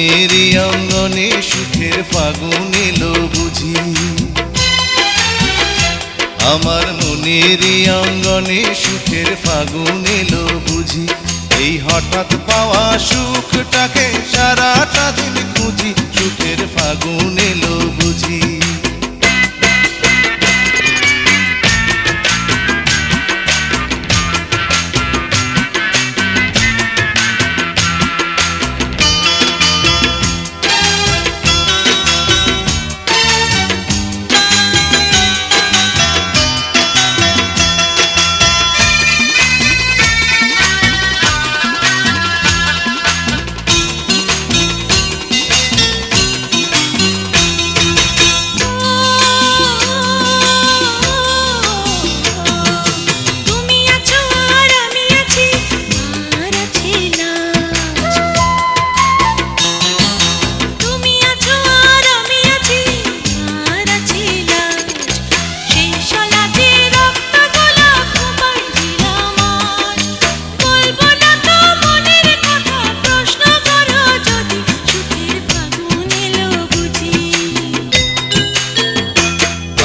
মনেরই অঙ্গনে সুখের ফাগুন এলো বুঝি, আমার মনেরই অঙ্গনে সুখের ফাগুন এলো বুঝি। এই হঠাৎ পাওয়া সুখটাকে সারাটা দিন খুঁজি, সুখের ফাগুন এলো বুঝি।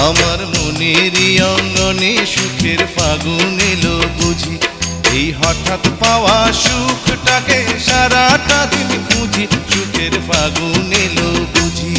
আমার মনেরই অঙ্গনে সুখের ফাগুন এলো বুঝি, এই হঠাৎ পাওয়া সুখটাকে সারাটা দিন খুঁজি, সুখের ফাগুন এলো বুঝি।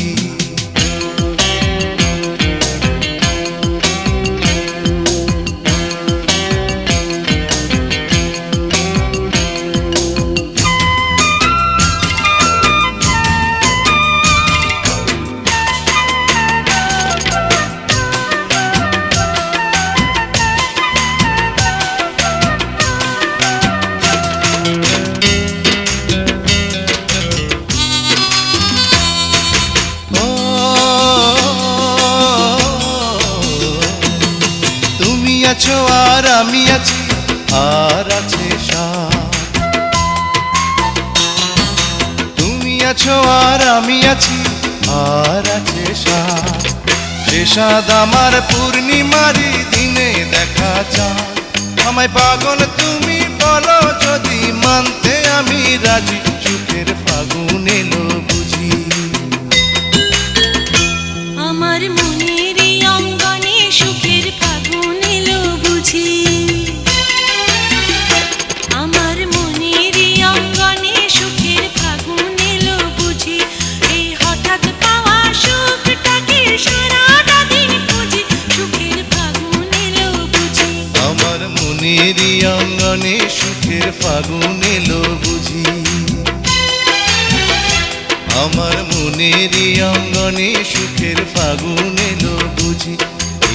আছো আর আমি আছি, আর আছে সাথ। তুমি আছো আর আমি আছি, আর আছে সাথ। সে সাদ আমার পূর্ণিমারি দিনে দেখা চাঁদ। আমায় পাগল তুমি বলো যদি, মানতে আমি রাজি, সুখের ফাগুন এলো বুঝি। আমার মনেরই অঙ্গনে সুখের ফাগুন এলো বুঝি, আমার মনেরই অঙ্গনে সুখের ফাগুন এলো বুঝি। এই হঠাৎ পাওয়া সুখটাকে সারাটা দিন খুঁজি, সুখের ফাগুন এলো বুঝি। আমার মনেরই অঙ্গনে সুখের ফাগুন এলো বুঝি, আমার মনেরই অঙ্গনে সুখের ফাগুন এলো বুঝি।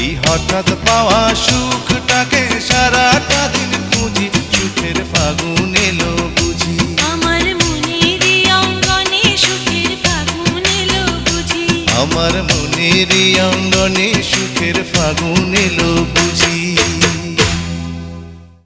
এই হঠাৎ পাওয়া সুখটাকে সারাটা দিন খুঁজি, সুখের ফাগুন এলো বুঝি। আমার মনেরই অঙ্গনে সুখের ফাগুন এলো বুঝি, আমার মনেরই অঙ্গনে সুখের ফাগুন এলো বুঝি।